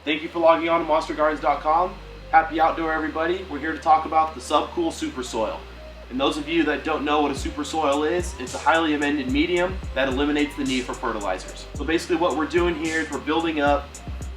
Thank you for logging on to monstergardens.com. Happy outdoor, everybody. We're here to talk about the SubCool's SuperSoil. And those of you that don't know what a SuperSoil is, it's a highly amended medium that eliminates the need for fertilizers. So basically what we're doing here is we're building up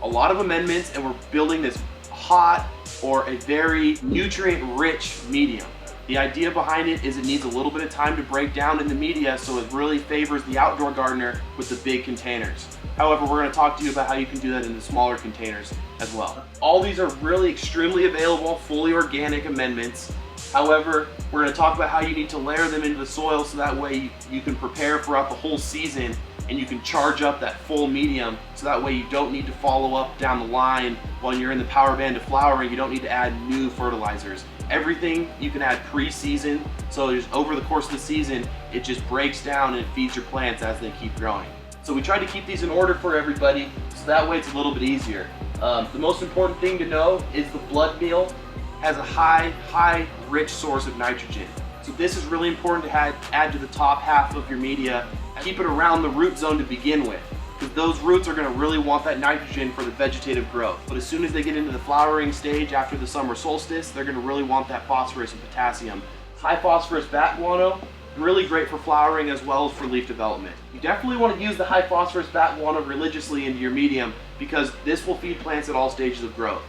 a lot of amendments and we're building this hot or a very nutrient-rich medium. The idea behind it is it needs a little bit of time to break down in the media, so it really favors the outdoor gardener with the big containers. However, we're going to talk to you about how you can do that in the smaller containers as well. All these are really extremely available, fully organic amendments. However, we're going to talk about how you need to layer them into the soil so that way you can prepare throughout the whole season and you can charge up that full medium, so that way you don't need to follow up down the line while you're in the power band of flowering. You don't need to add new fertilizers. Everything you can add pre-season, so just over the course of the season, it just breaks down and it feeds your plants as they keep growing. So we try to keep these in order for everybody, so that way it's a little bit easier. The most important thing to know is the blood meal has a high rich source of nitrogen. So this is really important to add to the top half of your media. Keep it around the root zone to begin with, because those roots are going to really want that nitrogen for the vegetative growth. But as soon as they get into the flowering stage after the summer solstice, they're going to really want that phosphorus and potassium. High phosphorus bat guano, really great for flowering as well as for leaf development. You definitely want to use the high phosphorus bat guano religiously into your medium, because this will feed plants at all stages of growth.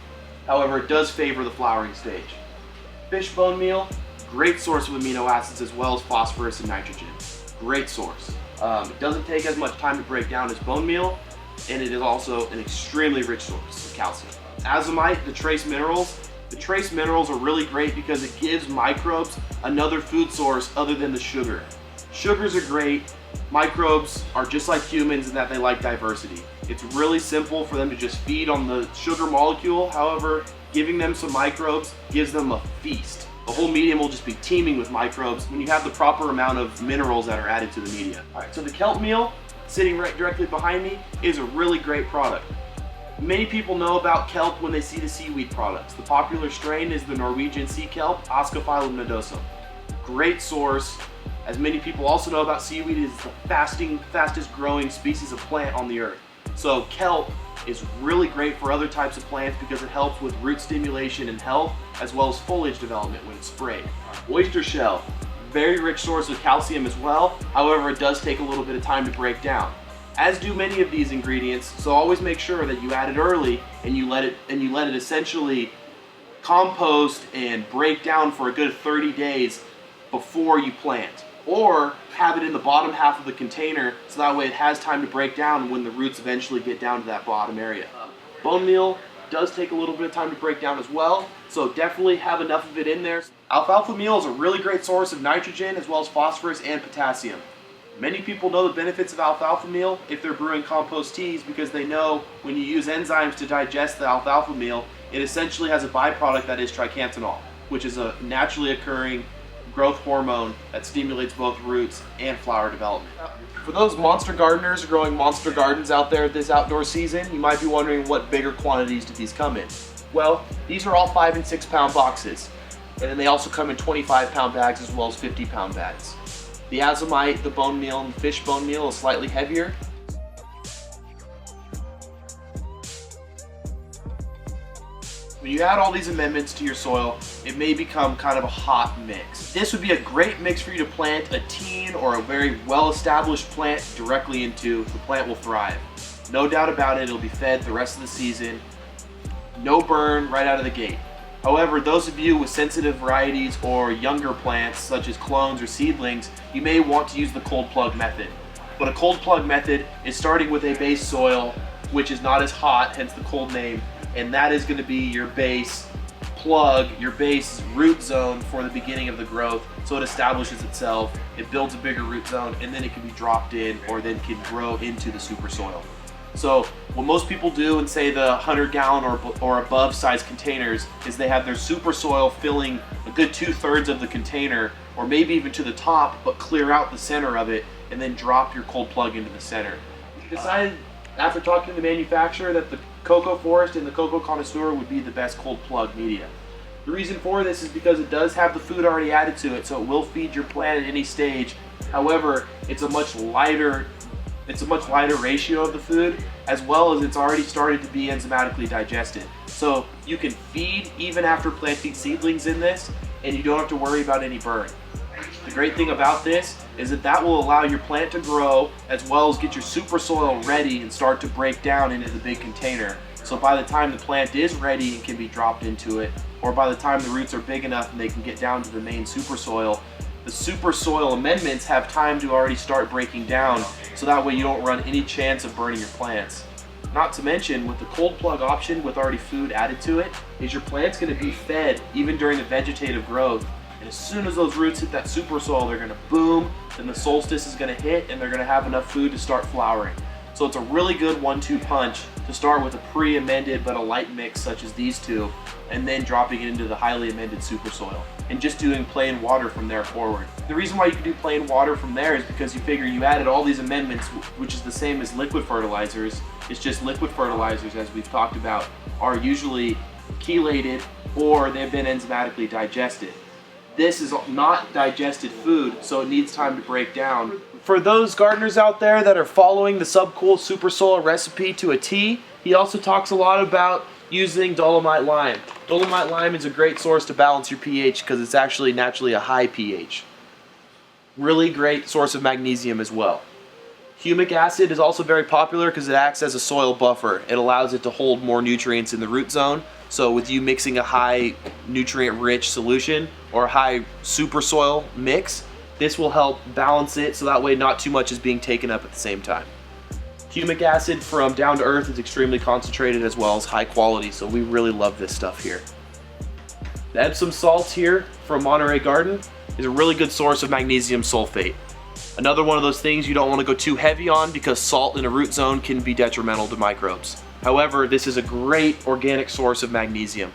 However, it does favor the flowering stage. Fish bone meal, great source of amino acids as well as phosphorus and nitrogen. Great source. It doesn't take as much time to break down as bone meal, and it is also an extremely rich source of calcium. Azomite, the trace minerals. The trace minerals are really great because it gives microbes another food source other than the sugar. Sugars are great. Microbes are just like humans in that they like diversity. It's really simple for them to just feed on the sugar molecule. However, giving them some microbes gives them a feast. The whole medium will just be teeming with microbes when you have the proper amount of minerals that are added to the media. All right, so the kelp meal, sitting right directly behind me, is a really great product. Many people know about kelp when they see the seaweed products. The popular strain is the Norwegian sea kelp, Ascophyllum nodosum. Great source. As many people also know about seaweed, it is the fastest growing species of plant on the earth. So kelp is really great for other types of plants because it helps with root stimulation and health, as well as foliage development when it's sprayed. Oyster shell, very rich source of calcium as well. However, it does take a little bit of time to break down, as do many of these ingredients. So always make sure that you add it early and you let it essentially compost and break down for a good 30 days before you plant. Or have it in the bottom half of the container so that way it has time to break down when the roots eventually get down to that bottom area. Bone meal does take a little bit of time to break down as well, so definitely have enough of it in there. Alfalfa meal is a really great source of nitrogen as well as phosphorus and potassium. Many people know the benefits of alfalfa meal if they're brewing compost teas, because they know when you use enzymes to digest the alfalfa meal, it essentially has a byproduct that is tricantanol, which is a naturally occurring growth hormone that stimulates both roots and flower development. For those monster gardeners growing monster gardens out there this outdoor season, you might be wondering what bigger quantities do these come in. Well, these are all 5 and 6 pound boxes, and then they also come in 25-pound bags as well as 50-pound bags. The azomite, the bone meal, and the fish bone meal is slightly heavier. When you add all these amendments to your soil, it may become kind of a hot mix. This would be a great mix for you to plant a teen or a very well-established plant directly into. The plant will thrive. No doubt about it, it'll be fed the rest of the season. No burn right out of the gate. However, those of you with sensitive varieties or younger plants, such as clones or seedlings, you may want to use the cold plug method. But a cold plug method is starting with a base soil, which is not as hot, hence the cold name, and that is going to be your base plug, your base root zone for the beginning of the growth. So it establishes itself, it builds a bigger root zone, and then it can be dropped in or then can grow into the super soil. So what most people do in, say, the 100-gallon or above size containers is they have their super soil filling a good 2/3 of the container, or maybe even to the top, but clear out the center of it and then drop your cold plug into the center. Decided after talking to the manufacturer that the Cocoa Forest and the Cocoa Connoisseur would be the best cold plug media. The reason for this is because it does have the food already added to it, so it will feed your plant at any stage However, it's a much lighter ratio of the food, as well as it's already started to be enzymatically digested. So you can feed even after planting seedlings in this, and you don't have to worry about any burn. The great thing about this is that will allow your plant to grow, as well as get your super soil ready and start to break down into the big container. So by the time the plant is ready and can be dropped into it, or by the time the roots are big enough and they can get down to the main super soil, the super soil amendments have time to already start breaking down, so that way you don't run any chance of burning your plants. Not to mention, with the cold plug option with already food added to it, is your plant's going to be fed even during the vegetative growth. And as soon as those roots hit that super soil, they're going to boom, then the solstice is going to hit, and they're going to have enough food to start flowering. So it's a really good 1-2 punch to start with a pre-amended but a light mix such as these two, and then dropping it into the highly amended super soil and just doing plain water from there forward. The reason why you can do plain water from there is because you figure you added all these amendments, which is the same as liquid fertilizers. It's just liquid fertilizers, as we've talked about, are usually chelated or they've been enzymatically digested. This is not digested food, so it needs time to break down. For those gardeners out there that are following the SubCool's Super Soil recipe to a T, he also talks a lot about using dolomite lime. Dolomite lime is a great source to balance your pH because it's actually naturally a high pH. Really great source of magnesium as well. Humic acid is also very popular because it acts as a soil buffer. It allows it to hold more nutrients in the root zone. So with you mixing a high nutrient rich solution or a high super soil mix, this will help balance it so that way not too much is being taken up at the same time. Humic acid from Down to Earth is extremely concentrated as well as high quality, so we really love this stuff here. The Epsom salts here from Monterey Garden is a really good source of magnesium sulfate. Another one of those things you don't want to go too heavy on because salt in a root zone can be detrimental to microbes. However, this is a great organic source of magnesium.